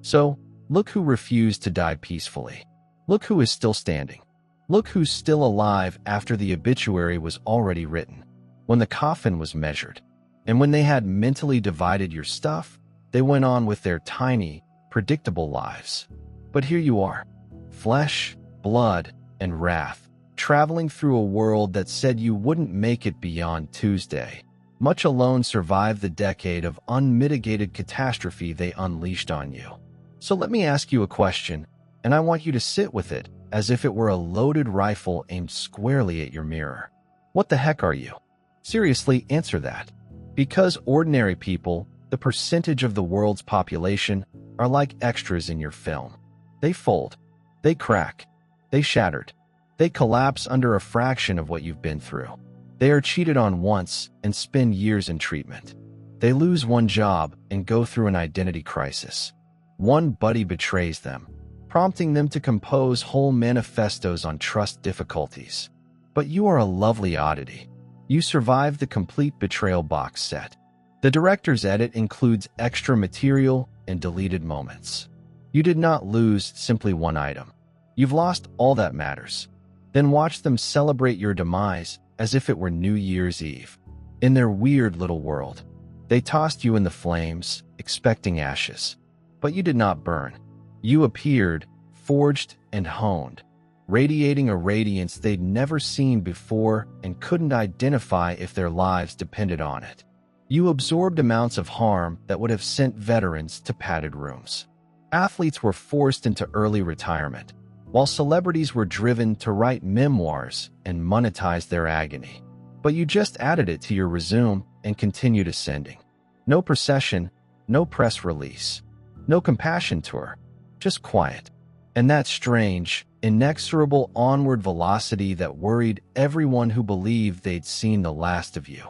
So, look who refused to die peacefully. Look who is still standing. Look who's still alive after the obituary was already written, when the coffin was measured. And when they had mentally divided your stuff, they went on with their tiny, predictable lives. But here you are, flesh, blood, and wrath, traveling through a world that said you wouldn't make it beyond Tuesday, much alone survive the decade of unmitigated catastrophe they unleashed on you. So let me ask you a question, and I want you to sit with it as if it were a loaded rifle aimed squarely at your mirror. What the heck are you? Seriously, answer that. Because ordinary people, the percentage of the world's population, are like extras in your film. They fold, they crack, they shattered, they collapse under a fraction of what you've been through. They are cheated on once and spend years in treatment. They lose one job and go through an identity crisis. One buddy betrays them, prompting them to compose whole manifestos on trust difficulties. But you are a lovely oddity. You survived the complete betrayal box set. The director's edit includes extra material and deleted moments. You did not lose simply one item. You've lost all that matters. Then watch them celebrate your demise as if it were New Year's Eve. In their weird little world, they tossed you in the flames, expecting ashes. But you did not burn. You appeared, forged and honed, radiating a radiance they'd never seen before and couldn't identify if their lives depended on it. You absorbed amounts of harm that would have sent veterans to padded rooms. Athletes were forced into early retirement, while celebrities were driven to write memoirs and monetize their agony. But you just added it to your resume and continued ascending. No procession, no press release, no compassion tour, just quiet. And that strange, inexorable onward velocity that worried everyone who believed they'd seen the last of you.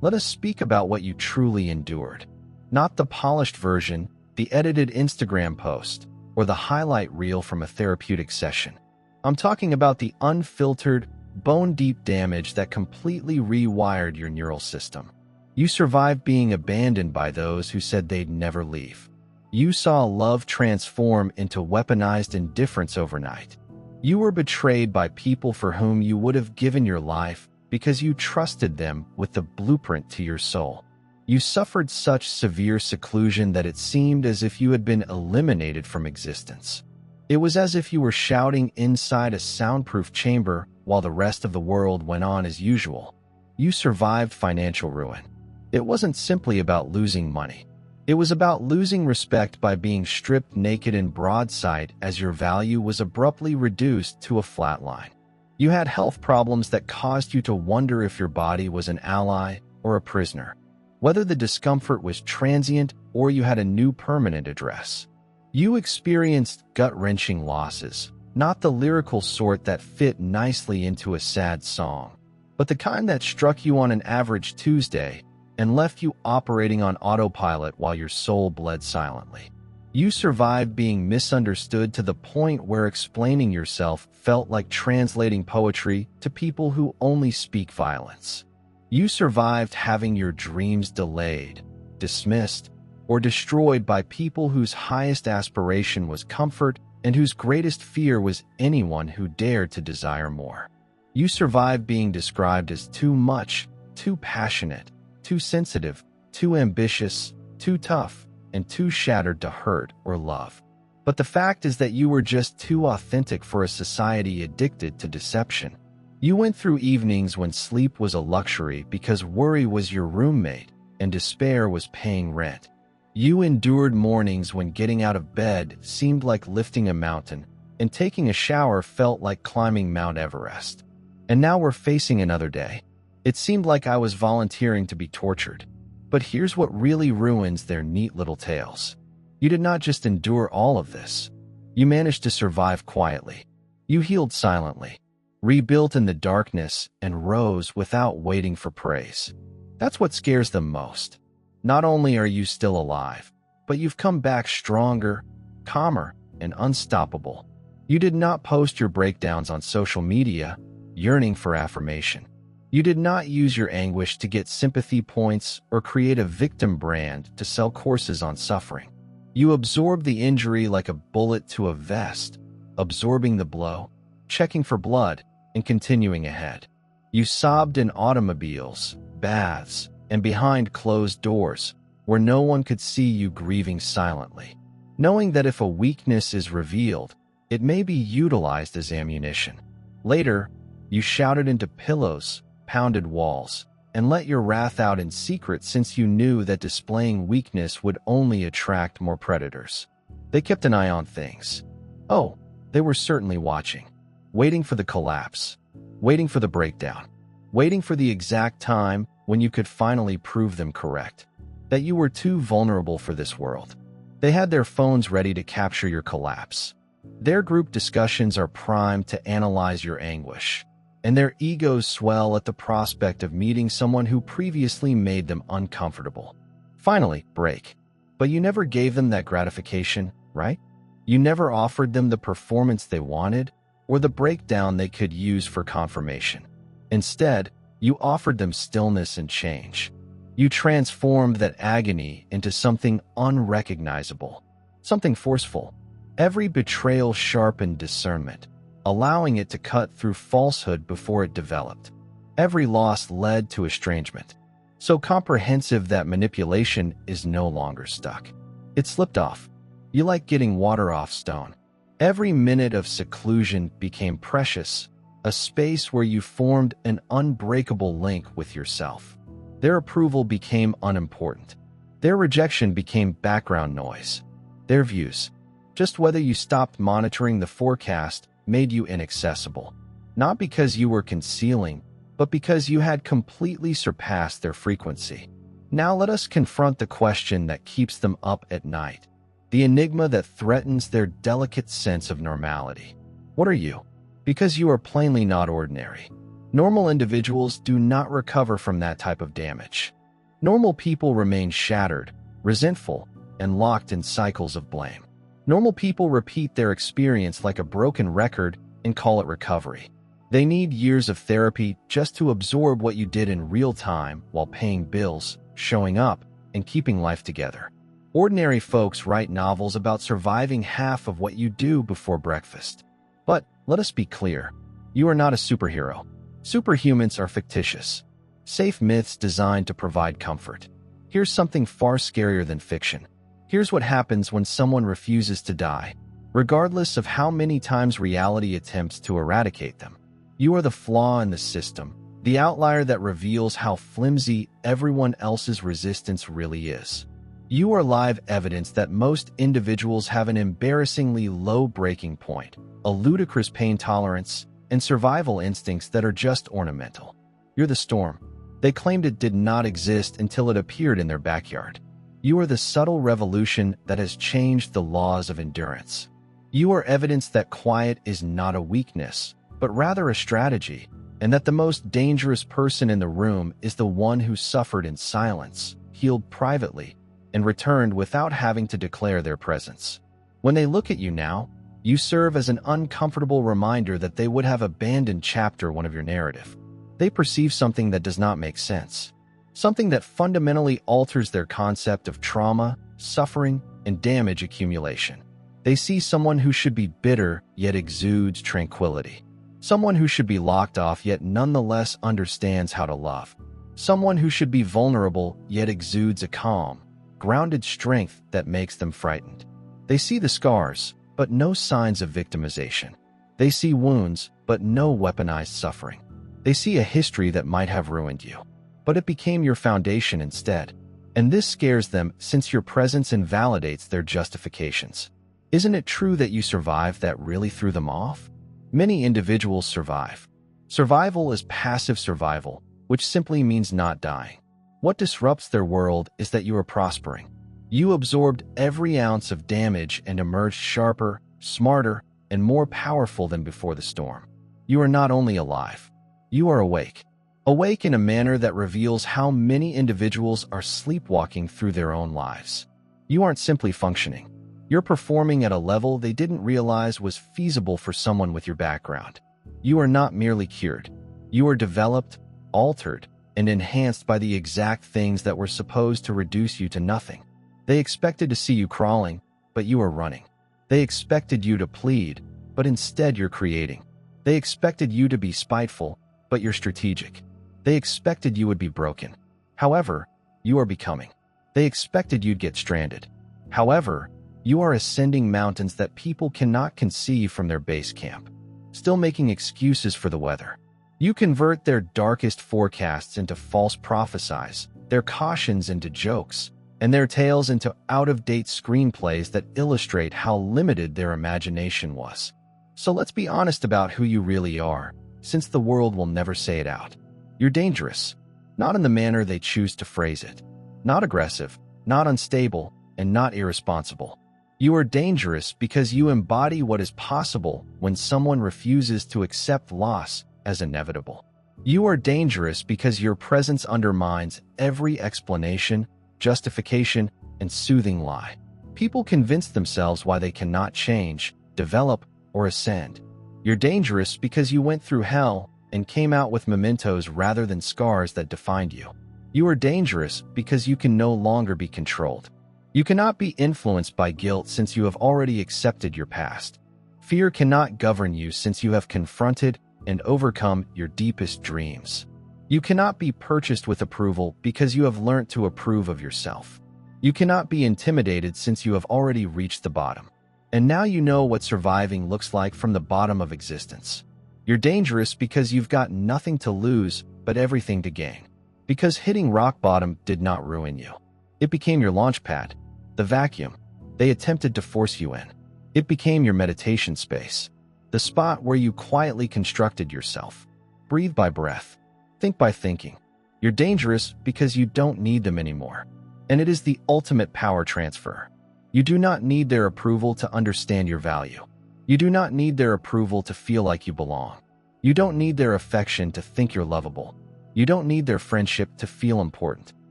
Let us speak about what you truly endured. Not the polished version, the edited Instagram post, or the highlight reel from a therapeutic session. I'm talking about the unfiltered, bone-deep damage that completely rewired your neural system. You survived being abandoned by those who said they'd never leave. You saw love transform into weaponized indifference overnight. You were betrayed by people for whom you would have given your life because you trusted them with the blueprint to your soul. You suffered such severe seclusion that it seemed as if you had been eliminated from existence. It was as if you were shouting inside a soundproof chamber while the rest of the world went on as usual. You survived financial ruin. It wasn't simply about losing money. It was about losing respect by being stripped naked in broad sight as your value was abruptly reduced to a flat line. You had health problems that caused you to wonder if your body was an ally or a prisoner, whether the discomfort was transient or you had a new permanent address. You experienced gut-wrenching losses, not the lyrical sort that fit nicely into a sad song, but the kind that struck you on an average Tuesday and left you operating on autopilot while your soul bled silently. You survived being misunderstood to the point where explaining yourself felt like translating poetry to people who only speak violence. You survived having your dreams delayed, dismissed, or destroyed by people whose highest aspiration was comfort and whose greatest fear was anyone who dared to desire more. You survived being described as too much, too passionate, too sensitive, too ambitious, too tough, and too shattered to hurt or love. But the fact is that you were just too authentic for a society addicted to deception. You went through evenings when sleep was a luxury because worry was your roommate and despair was paying rent. You endured mornings when getting out of bed seemed like lifting a mountain and taking a shower felt like climbing Mount Everest. And now we're facing another day. It seemed like I was volunteering to be tortured. But here's what really ruins their neat little tales. You did not just endure all of this. You managed to survive quietly. You healed silently, rebuilt in the darkness, and rose without waiting for praise. That's what scares them most. Not only are you still alive, but you've come back stronger, calmer, and unstoppable. You did not post your breakdowns on social media, yearning for affirmation. You did not use your anguish to get sympathy points or create a victim brand to sell courses on suffering. You absorbed the injury like a bullet to a vest, absorbing the blow, checking for blood, and continuing ahead. You sobbed in automobiles, baths, and behind closed doors, where no one could see you grieving silently, knowing that if a weakness is revealed, it may be utilized as ammunition. Later, you shouted into pillows, pounded walls, and let your wrath out in secret since you knew that displaying weakness would only attract more predators. They kept an eye on things. Oh, they were certainly watching, waiting for the collapse, waiting for the breakdown, waiting for the exact time when you could finally prove them correct, that you were too vulnerable for this world. They had their phones ready to capture your collapse. Their group discussions are primed to analyze your anguish, and their egos swell at the prospect of meeting someone who previously made them uncomfortable. Finally, break. But you never gave them that gratification, right? You never offered them the performance they wanted or the breakdown they could use for confirmation. Instead, you offered them stillness and change. You transformed that agony into something unrecognizable, something forceful. Every betrayal sharpened discernment, allowing it to cut through falsehood before it developed. Every loss led to estrangement, so comprehensive that manipulation is no longer stuck. It slipped off. You like getting water off stone. Every minute of seclusion became precious, a space where you formed an unbreakable link with yourself. Their approval became unimportant. Their rejection became background noise. Their views, just whether you stopped monitoring the forecast, made you inaccessible. Not because you were concealing, but because you had completely surpassed their frequency. Now let us confront the question that keeps them up at night, the enigma that threatens their delicate sense of normality. What are you? Because you are plainly not ordinary. Normal individuals do not recover from that type of damage. Normal people remain shattered, resentful, and locked in cycles of blame. Normal people repeat their experience like a broken record and call it recovery. They need years of therapy just to absorb what you did in real time while paying bills, showing up, and keeping life together. Ordinary folks write novels about surviving half of what you do before breakfast. But let us be clear, you are not a superhero. Superhumans are fictitious, safe myths designed to provide comfort. Here's something far scarier than fiction. Here's what happens when someone refuses to die, regardless of how many times reality attempts to eradicate them. You are the flaw in the system, the outlier that reveals how flimsy everyone else's resistance really is. You are live evidence that most individuals have an embarrassingly low breaking point, a ludicrous pain tolerance, and survival instincts that are just ornamental. You're the storm. They claimed it did not exist until it appeared in their backyard. You are the subtle revolution that has changed the laws of endurance. You are evidence that quiet is not a weakness, but rather a strategy, and that the most dangerous person in the room is the one who suffered in silence, healed privately, and returned without having to declare their presence. When they look at you now, you serve as an uncomfortable reminder that they would have abandoned chapter 1 of your narrative. They perceive something that does not make sense, something that fundamentally alters their concept of trauma, suffering, and damage accumulation. They see someone who should be bitter yet exudes tranquility. Someone who should be locked off yet nonetheless understands how to love. Someone who should be vulnerable yet exudes a calm, grounded strength that makes them frightened. They see the scars, but no signs of victimization. They see wounds, but no weaponized suffering. They see a history that might have ruined you, but it became your foundation instead. And this scares them since your presence invalidates their justifications. Isn't it true that you survived that really threw them off? Many individuals survive. Survival is passive survival, which simply means not dying. What disrupts their world is that you are prospering. You absorbed every ounce of damage and emerged sharper, smarter, and more powerful than before the storm. You are not only alive, you are awake. Awake in a manner that reveals how many individuals are sleepwalking through their own lives. You aren't simply functioning. You're performing at a level they didn't realize was feasible for someone with your background. You are not merely cured. You are developed, altered, and enhanced by the exact things that were supposed to reduce you to nothing. They expected to see you crawling, but you are running. They expected you to plead, but instead you're creating. They expected you to be spiteful, but you're strategic. They expected you would be broken. However, you are becoming. They expected you'd get stranded. However, you are ascending mountains that people cannot conceive from their base camp, still making excuses for the weather. You convert their darkest forecasts into false prophecies, their cautions into jokes, and their tales into out-of-date screenplays that illustrate how limited their imagination was. So let's be honest about who you really are, since the world will never say it out. You're dangerous, not in the manner they choose to phrase it. Not aggressive, not unstable, and not irresponsible. You are dangerous because you embody what is possible when someone refuses to accept loss as inevitable. You are dangerous because your presence undermines every explanation, justification, and soothing lie. People convince themselves why they cannot change, develop, or ascend. You're dangerous because you went through hell and came out with mementos rather than scars that defined you. You are dangerous because you can no longer be controlled. You cannot be influenced by guilt since you have already accepted your past. Fear cannot govern you since you have confronted and overcome your deepest dreams. You cannot be purchased with approval because you have learned to approve of yourself. You cannot be intimidated since you have already reached the bottom. And now you know what surviving looks like from the bottom of existence. You're dangerous because you've got nothing to lose but everything to gain. Because hitting rock bottom did not ruin you. It became your launch pad, the vacuum they attempted to force you in. It became your meditation space, the spot where you quietly constructed yourself. Breathe by breath, think by thinking. You're dangerous because you don't need them anymore. And it is the ultimate power transfer. You do not need their approval to understand your value. You do not need their approval to feel like you belong. You don't need their affection to think you're lovable. You don't need their friendship to feel important.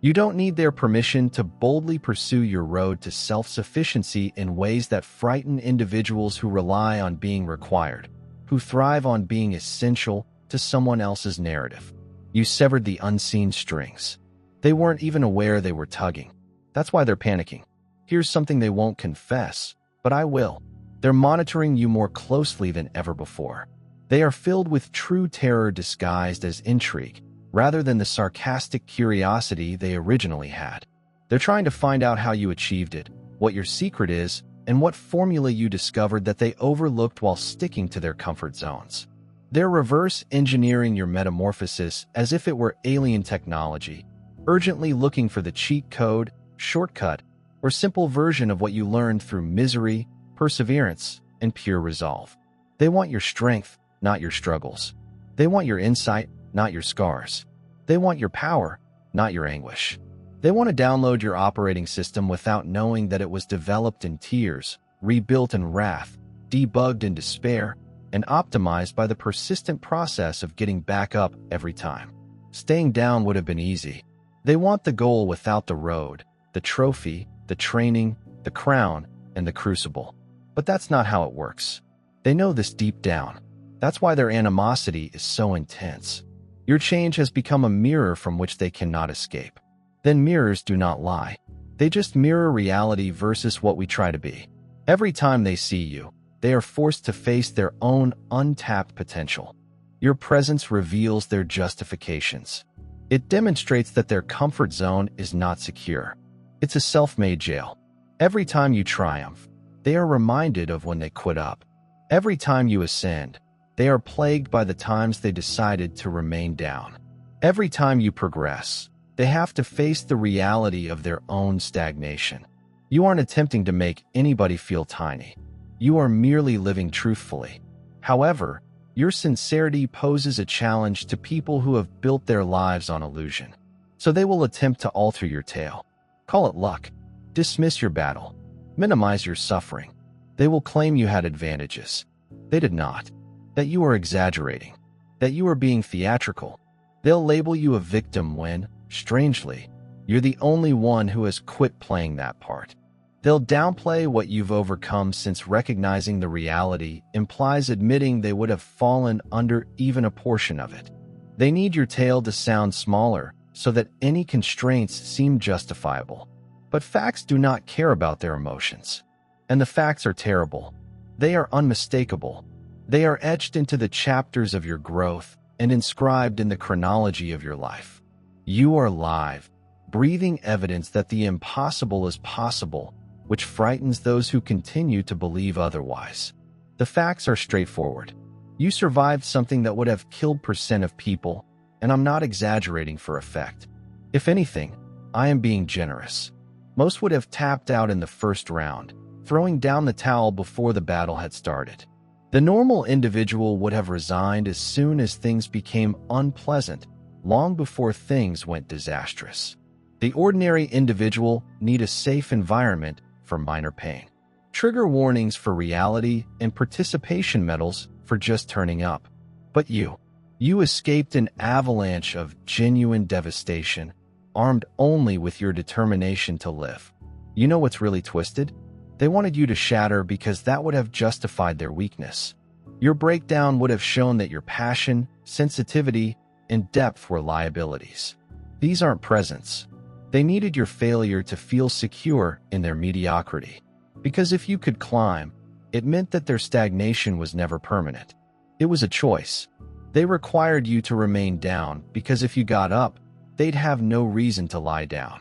You don't need their permission to boldly pursue your road to self-sufficiency in ways that frighten individuals who rely on being required, who thrive on being essential to someone else's narrative. You severed the unseen strings. They weren't even aware they were tugging. That's why they're panicking. Here's something they won't confess, but I will. They're monitoring you more closely than ever before. They are filled with true terror disguised as intrigue, rather than the sarcastic curiosity they originally had. They're trying to find out how you achieved it, what your secret is, and what formula you discovered that they overlooked while sticking to their comfort zones. They're reverse engineering your metamorphosis as if it were alien technology, urgently looking for the cheat code, shortcut, or simple version of what you learned through misery, perseverance, and pure resolve. They want your strength, not your struggles. They want your insight, not your scars. They want your power, not your anguish. They want to download your operating system without knowing that it was developed in tears, rebuilt in wrath, debugged in despair, and optimized by the persistent process of getting back up every time. Staying down would have been easy. They want the goal without the road, the trophy, the training, the crown, and the crucible. But that's not how it works. They know this deep down. That's why their animosity is so intense. Your change has become a mirror from which they cannot escape. Then mirrors do not lie. They just mirror reality versus what we try to be. Every time they see you, they are forced to face their own untapped potential. Your presence reveals their justifications. It demonstrates that their comfort zone is not secure. It's a self-made jail. Every time you triumph, they are reminded of when they quit up. Every time you ascend, they are plagued by the times they decided to remain down. Every time you progress, they have to face the reality of their own stagnation. You aren't attempting to make anybody feel tiny. You are merely living truthfully. However, your sincerity poses a challenge to people who have built their lives on illusion. So they will attempt to alter your tale. Call it luck. Dismiss your battle. Minimize your suffering. They will claim you had advantages. They did not. That you are exaggerating. That you are being theatrical. They'll label you a victim when, strangely, you're the only one who has quit playing that part. They'll downplay what you've overcome since recognizing the reality implies admitting they would have fallen under even a portion of it. They need your tale to sound smaller so that any constraints seem justifiable. But facts do not care about their emotions. And the facts are terrible. They are unmistakable. They are etched into the chapters of your growth and inscribed in the chronology of your life. You are live, breathing evidence that the impossible is possible, which frightens those who continue to believe otherwise. The facts are straightforward. You survived something that would have killed % of people, and I'm not exaggerating for effect. If anything, I am being generous. Most would have tapped out in the first round, throwing down the towel before the battle had started. The normal individual would have resigned as soon as things became unpleasant, long before things went disastrous. The ordinary individual needs a safe environment for minor pain, trigger warnings for reality, and participation medals for just turning up. But you escaped an avalanche of genuine devastation, armed only with your determination to live. You know what's really twisted? They wanted you to shatter because that would have justified their weakness. Your breakdown would have shown that your passion, sensitivity, and depth were liabilities. These aren't presents. They needed your failure to feel secure in their mediocrity. Because if you could climb, it meant that their stagnation was never permanent. It was a choice. They required you to remain down because if you got up, they'd have no reason to lie down.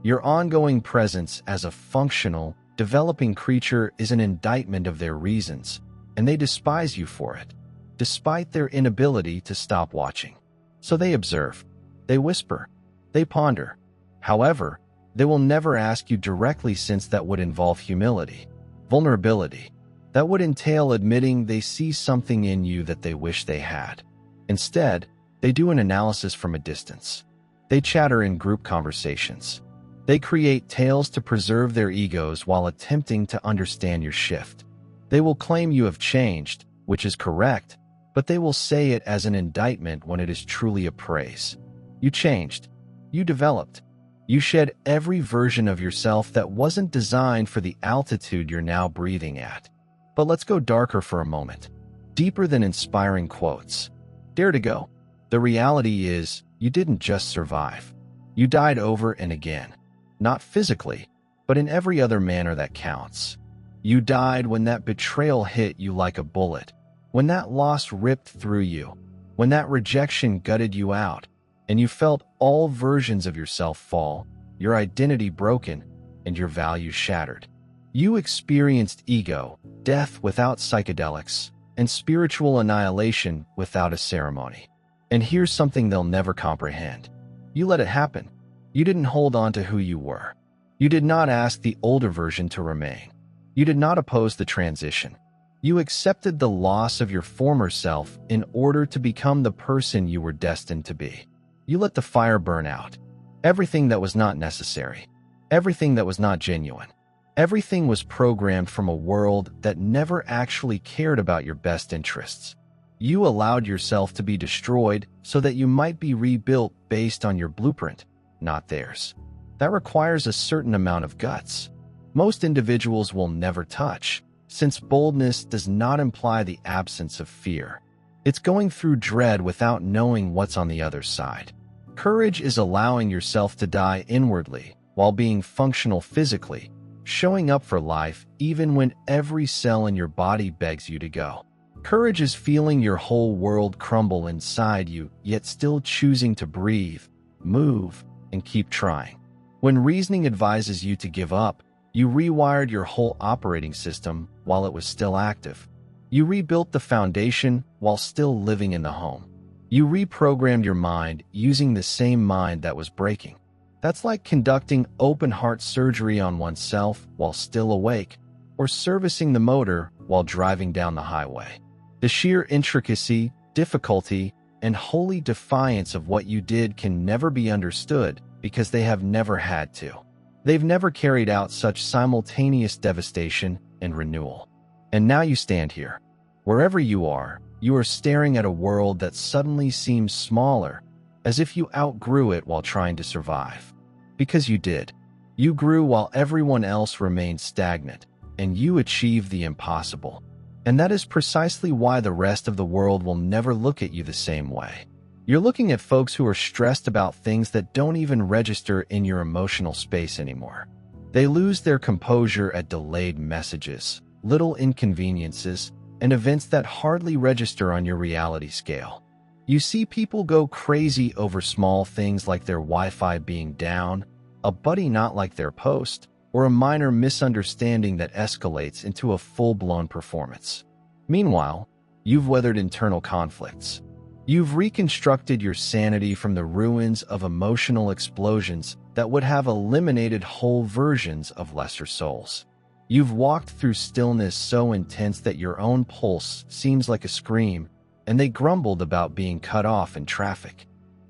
Your ongoing presence as a functional, developing creature is an indictment of their reasons, and they despise you for it, despite their inability to stop watching. So they observe, they whisper, they ponder. However, they will never ask you directly since that would involve humility, vulnerability. That would entail admitting they see something in you that they wish they had. Instead, they do an analysis from a distance. They chatter in group conversations. They create tales to preserve their egos while attempting to understand your shift. They will claim you have changed, which is correct, but they will say it as an indictment when it is truly a praise. You changed. You developed. You shed every version of yourself that wasn't designed for the altitude you're now breathing at. But let's go darker for a moment. Deeper than inspiring quotes. Dare to go. The reality is, you didn't just survive. You died over and again. Not physically, but in every other manner that counts. You died when that betrayal hit you like a bullet, when that loss ripped through you, when that rejection gutted you out, and you felt all versions of yourself fall, your identity broken, and your values shattered. You experienced ego, death without psychedelics, and spiritual annihilation without a ceremony. And here's something they'll never comprehend. You let it happen. You didn't hold on to who you were. You did not ask the older version to remain. You did not oppose the transition. You accepted the loss of your former self in order to become the person you were destined to be. You let the fire burn out. Everything that was not necessary. Everything that was not genuine. Everything was programmed from a world that never actually cared about your best interests. You allowed yourself to be destroyed so that you might be rebuilt based on your blueprint, not theirs. That requires a certain amount of guts. Most individuals will never touch, since boldness does not imply the absence of fear. It's going through dread without knowing what's on the other side. Courage is allowing yourself to die inwardly while being functional physically, showing up for life even when every cell in your body begs you to go. Courage is feeling your whole world crumble inside you, yet still choosing to breathe, move, and keep trying. When reasoning advises you to give up, you rewired your whole operating system while it was still active. You rebuilt the foundation while still living in the home. You reprogrammed your mind using the same mind that was breaking. That's like conducting open-heart surgery on oneself while still awake, or servicing the motor while driving down the highway. The sheer intricacy, difficulty, and holy defiance of what you did can never be understood because they have never had to. They've never carried out such simultaneous devastation and renewal. And now you stand here. Wherever you are staring at a world that suddenly seems smaller, as if you outgrew it while trying to survive. Because you did. You grew while everyone else remained stagnant, and you achieved the impossible. And that is precisely why the rest of the world will never look at you the same way. You're looking at folks who are stressed about things that don't even register in your emotional space anymore. They lose their composure at delayed messages, little inconveniences, and events that hardly register on your reality scale. You see people go crazy over small things like their Wi-Fi being down, a buddy not like their post, or a minor misunderstanding that escalates into a full-blown performance. Meanwhile, you've weathered internal conflicts. You've reconstructed your sanity from the ruins of emotional explosions that would have eliminated whole versions of lesser souls. You've walked through stillness so intense that your own pulse seems like a scream, and they grumbled about being cut off in traffic.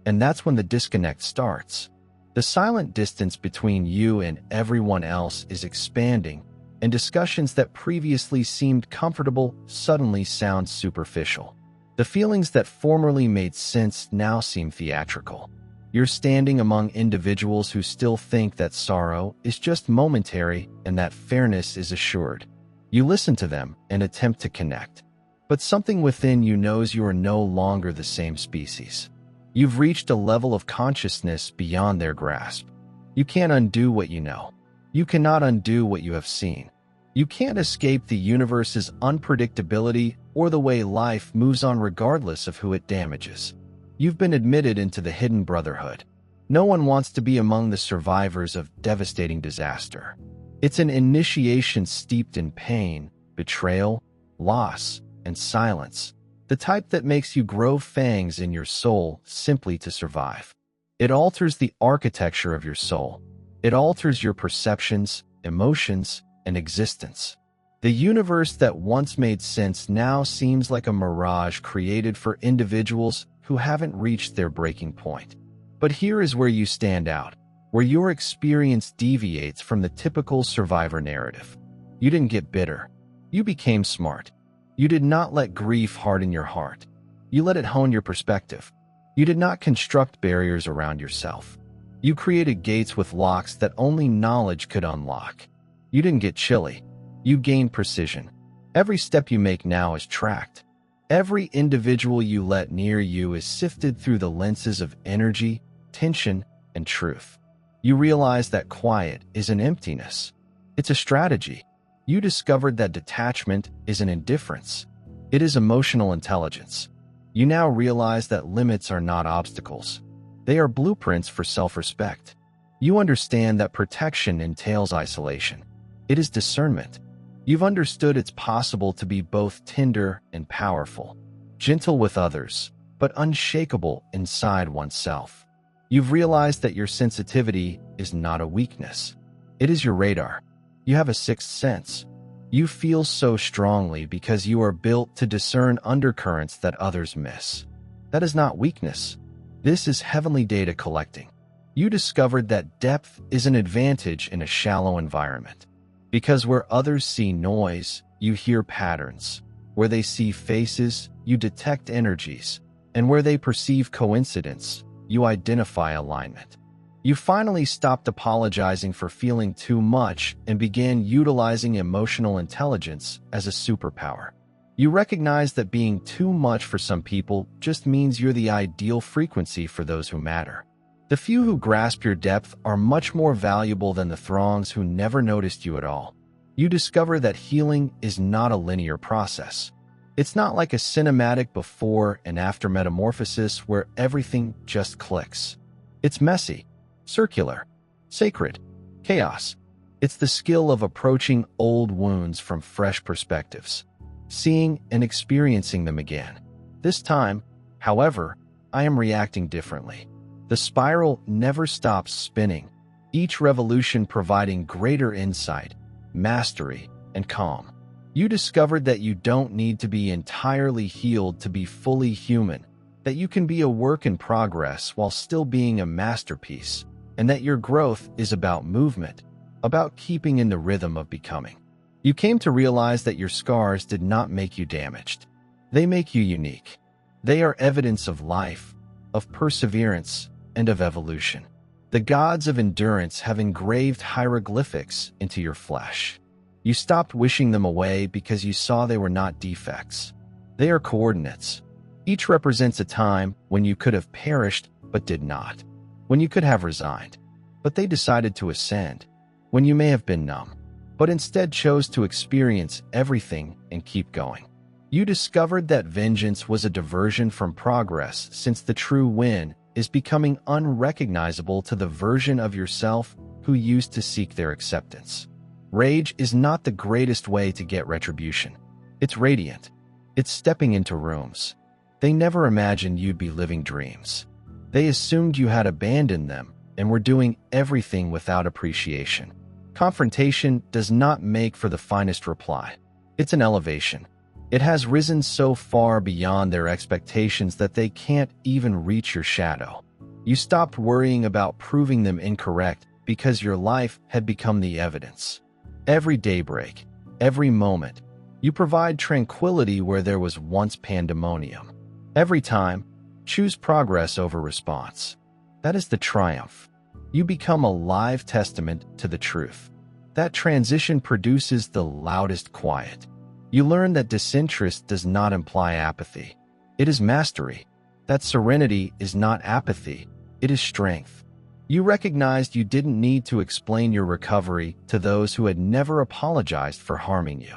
And that's when the disconnect starts. The silent distance between you and everyone else is expanding, and discussions that previously seemed comfortable suddenly sound superficial. The feelings that formerly made sense now seem theatrical. You're standing among individuals who still think that sorrow is just momentary and that fairness is assured. You listen to them and attempt to connect. But something within you knows you are no longer the same species. You've reached a level of consciousness beyond their grasp. You can't undo what you know. You cannot undo what you have seen. You can't escape the universe's unpredictability or the way life moves on regardless of who it damages. You've been admitted into the hidden brotherhood. No one wants to be among the survivors of devastating disaster. It's an initiation steeped in pain, betrayal, loss, and silence, the type that makes you grow fangs in your soul simply to survive. It alters the architecture of your soul. It alters your perceptions, emotions, and existence. The universe that once made sense now seems like a mirage created for individuals who haven't reached their breaking point. But here is where you stand out, where your experience deviates from the typical survivor narrative. You didn't get bitter. You became smart. You did not let grief harden your heart. You let it hone your perspective. You did not construct barriers around yourself. You created gates with locks that only knowledge could unlock. You didn't get chilly. You gained precision. Every step you make now is tracked. Every individual you let near you is sifted through the lenses of energy, tension, and truth. You realize that quiet is an emptiness. It's a strategy. You discovered that detachment isn't indifference. It is emotional intelligence. You now realize that limits are not obstacles. They are blueprints for self-respect. You understand that protection entails isolation. It is discernment. You've understood it's possible to be both tender and powerful, gentle with others, but unshakable inside oneself. You've realized that your sensitivity is not a weakness. It is your radar. You have a sixth sense. You feel so strongly because you are built to discern undercurrents that others miss. That is not weakness. This is heavenly data collecting. You discovered that depth is an advantage in a shallow environment. Because where others see noise, you hear patterns. Where they see faces, you detect energies. And where they perceive coincidence, you identify alignment. You finally stopped apologizing for feeling too much and began utilizing emotional intelligence as a superpower. You recognize that being too much for some people just means you're the ideal frequency for those who matter. The few who grasp your depth are much more valuable than the throngs who never noticed you at all. You discover that healing is not a linear process. It's not like a cinematic before and after metamorphosis where everything just clicks. It's messy, circular, sacred, chaos. It's the skill of approaching old wounds from fresh perspectives, seeing and experiencing them again. This time, however, I am reacting differently. The spiral never stops spinning, each revolution providing greater insight, mastery, and calm. You discovered that you don't need to be entirely healed to be fully human, that you can be a work in progress while still being a masterpiece, and that your growth is about movement, about keeping in the rhythm of becoming. You came to realize that your scars did not make you damaged. They make you unique. They are evidence of life, of perseverance, and of evolution. The gods of endurance have engraved hieroglyphics into your flesh. You stopped wishing them away because you saw they were not defects. They are coordinates. Each represents a time when you could have perished but did not, when you could have resigned, but they decided to ascend, when you may have been numb, but instead chose to experience everything and keep going. You discovered that vengeance was a diversion from progress, since the true win is becoming unrecognizable to the version of yourself who used to seek their acceptance. Rage is not the greatest way to get retribution. It's radiant. It's stepping into rooms. They never imagined you'd be living dreams. They assumed you had abandoned them and were doing everything without appreciation. Confrontation does not make for the finest reply. It's an elevation. It has risen so far beyond their expectations that they can't even reach your shadow. You stopped worrying about proving them incorrect because your life had become the evidence. Every daybreak, every moment, you provide tranquility where there was once pandemonium. Every time, choose progress over response. That is the triumph. You become a live testament to the truth. That transition produces the loudest quiet. You learn that disinterest does not imply apathy. It is mastery. That serenity is not apathy. It is strength. You recognized you didn't need to explain your recovery to those who had never apologized for harming you.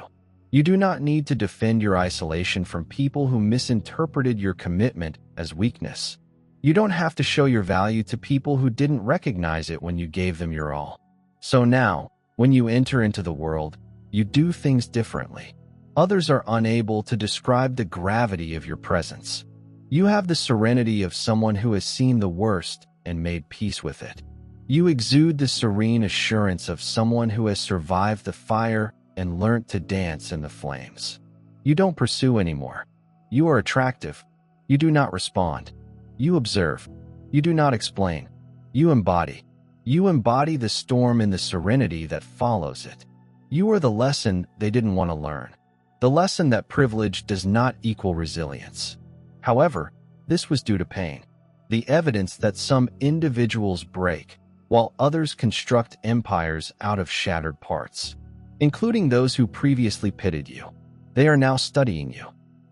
You do not need to defend your isolation from people who misinterpreted your commitment as weakness. You don't have to show your value to people who didn't recognize it when you gave them your all. So now, when you enter into the world, you do things differently. Others are unable to describe the gravity of your presence. You have the serenity of someone who has seen the worst and made peace with it. You exude the serene assurance of someone who has survived the fire and learnt to dance in the flames. You don't pursue anymore. You are attractive. You do not respond. You observe. You do not explain. You embody. You embody the storm and the serenity that follows it. You are the lesson they didn't want to learn. The lesson that privilege does not equal resilience. However, this was due to pain. The evidence that some individuals break, while others construct empires out of shattered parts, including those who previously pitied you. They are now studying you.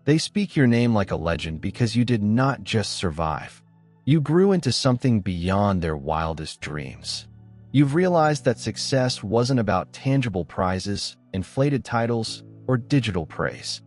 They speak your name like a legend because you did not just survive. You grew into something beyond their wildest dreams. You've realized that success wasn't about tangible prizes, inflated titles, or digital praise.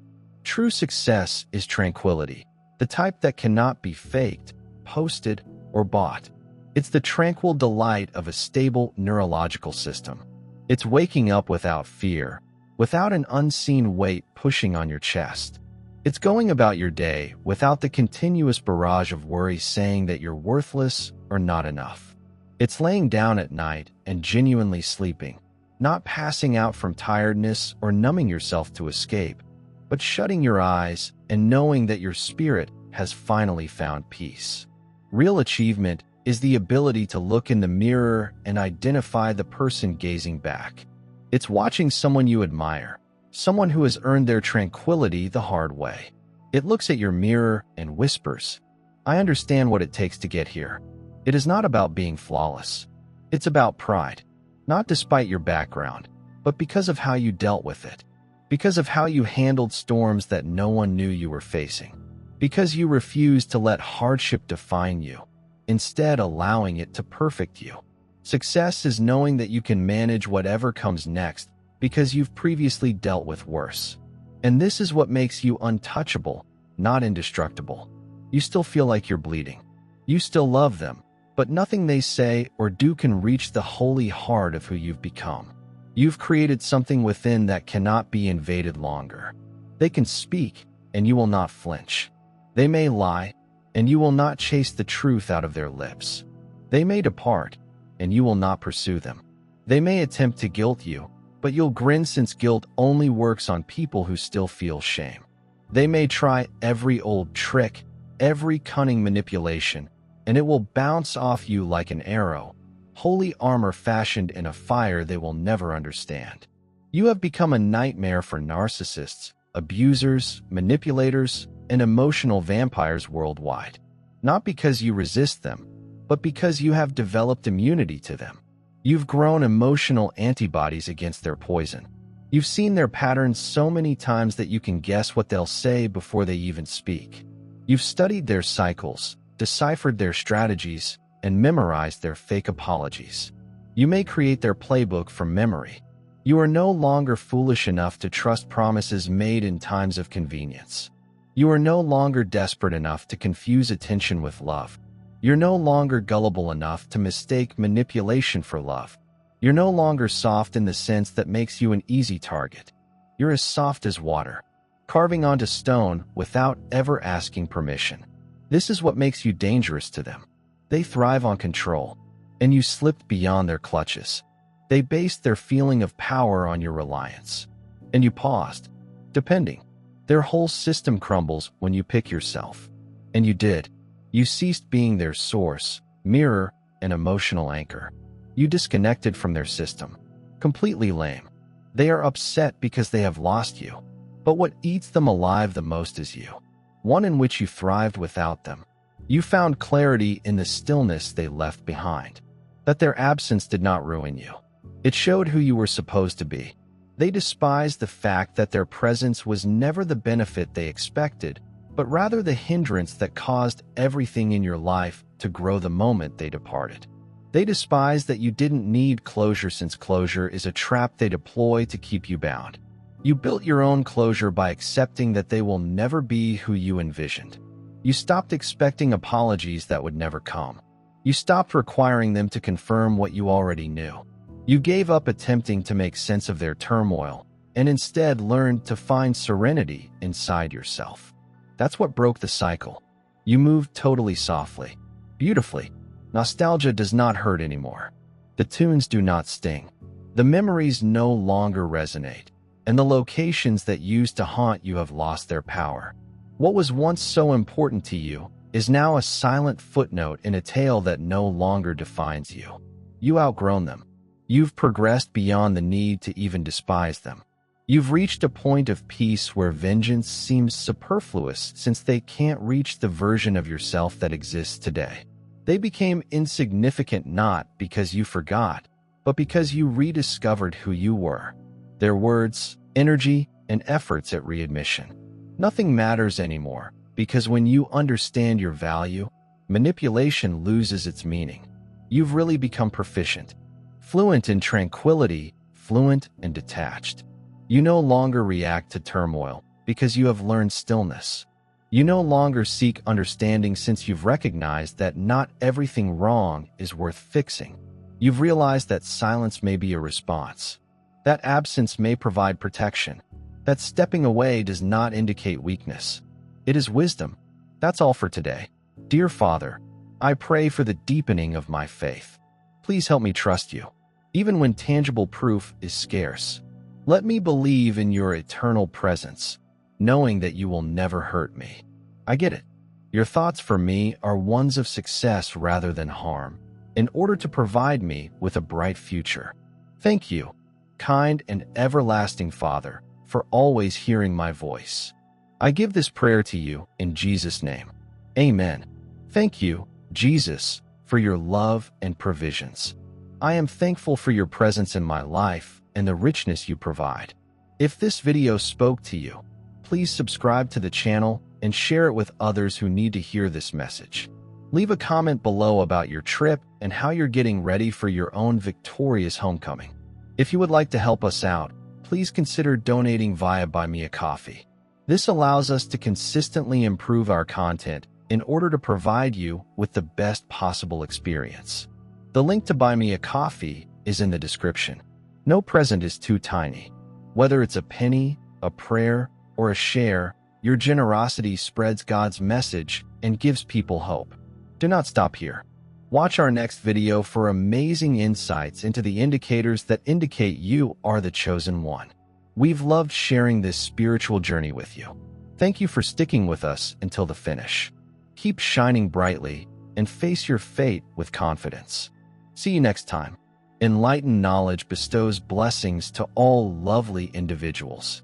True success is tranquility, the type that cannot be faked, posted, or bought. It's the tranquil delight of a stable neurological system. It's waking up without fear, without an unseen weight pushing on your chest. It's going about your day without the continuous barrage of worry saying that you're worthless or not enough. It's laying down at night and genuinely sleeping, not passing out from tiredness or numbing yourself to escape, but shutting your eyes and knowing that your spirit has finally found peace. Real achievement is the ability to look in the mirror and identify the person gazing back. It's watching someone you admire, someone who has earned their tranquility the hard way. It looks at your mirror and whispers, "I understand what it takes to get here." It is not about being flawless. It's about pride, not despite your background, but because of how you dealt with it, because of how you handled storms that no one knew you were facing, because you refused to let hardship define you, instead allowing it to perfect you. Success is knowing that you can manage whatever comes next because you've previously dealt with worse. And this is what makes you untouchable, not indestructible. You still feel like you're bleeding. You still love them, but nothing they say or do can reach the holy heart of who you've become. You've created something within that cannot be invaded longer. They can speak, and you will not flinch. They may lie, and you will not chase the truth out of their lips. They may depart, and you will not pursue them. They may attempt to guilt you, but you'll grin since guilt only works on people who still feel shame. They may try every old trick, every cunning manipulation, and it will bounce off you like an arrow, holy armor fashioned in a fire they will never understand. You have become a nightmare for narcissists, abusers, manipulators, and emotional vampires worldwide, not because you resist them, but because you have developed immunity to them. You've grown emotional antibodies against their poison. You've seen their patterns so many times that you can guess what they'll say before they even speak. You've studied their cycles, deciphered their strategies, and memorized their fake apologies. You may create their playbook from memory. You are no longer foolish enough to trust promises made in times of convenience. You are no longer desperate enough to confuse attention with love. You're no longer gullible enough to mistake manipulation for love. You're no longer soft in the sense that makes you an easy target. You're as soft as water, carving onto stone without ever asking permission. This is what makes you dangerous to them. They thrive on control, and you slipped beyond their clutches. They based their feeling of power on your reliance, and you paused, depending. Their whole system crumbles when you pick yourself. And you did. You ceased being their source, mirror, and emotional anchor. You disconnected from their system. Completely lame. They are upset because they have lost you. But what eats them alive the most is you. One in which you thrived without them. You found clarity in the stillness they left behind. That their absence did not ruin you. It showed who you were supposed to be. They despised the fact that their presence was never the benefit they expected, but rather the hindrance that caused everything in your life to grow the moment they departed. They despised that you didn't need closure, since closure is a trap they deploy to keep you bound. You built your own closure by accepting that they will never be who you envisioned. You stopped expecting apologies that would never come. You stopped requiring them to confirm what you already knew. You gave up attempting to make sense of their turmoil, and instead learned to find serenity inside yourself. That's what broke the cycle. You moved totally softly, beautifully. Nostalgia does not hurt anymore. The tunes do not sting. The memories no longer resonate, and the locations that used to haunt you have lost their power. What was once so important to you is now a silent footnote in a tale that no longer defines you. You outgrown them. You've progressed beyond the need to even despise them. You've reached a point of peace where vengeance seems superfluous, since they can't reach the version of yourself that exists today. They became insignificant not because you forgot, but because you rediscovered who you were. Their words, energy, and efforts at readmission. Nothing matters anymore, because when you understand your value, manipulation loses its meaning. You've really become proficient. Fluent in tranquility, fluent and detached. You no longer react to turmoil because you have learned stillness. You no longer seek understanding, since you've recognized that not everything wrong is worth fixing. You've realized that silence may be a response. That absence may provide protection. That stepping away does not indicate weakness. It is wisdom. That's all for today. Dear Father, I pray for the deepening of my faith. Please help me trust you, even when tangible proof is scarce. Let me believe in your eternal presence, knowing that you will never hurt me. I get it. Your thoughts for me are ones of success rather than harm, in order to provide me with a bright future. Thank you, kind and everlasting Father, for always hearing my voice. I give this prayer to you in Jesus' name. Amen. Thank you, Jesus, for your love and provisions. I am thankful for your presence in my life and the richness you provide. If this video spoke to you, please subscribe to the channel and share it with others who need to hear this message. Leave a comment below about your trip and how you're getting ready for your own victorious homecoming. If you would like to help us out, please consider donating via Buy Me a Coffee. This allows us to consistently improve our content in order to provide you with the best possible experience. The link to Buy Me a Coffee is in the description. No present is too tiny. Whether it's a penny, a prayer, or a share, your generosity spreads God's message and gives people hope. Do not stop here. Watch our next video for amazing insights into the indicators that indicate you are the chosen one. We've loved sharing this spiritual journey with you. Thank you for sticking with us until the finish. Keep shining brightly and face your fate with confidence. See you next time. Enlightened knowledge bestows blessings to all lovely individuals.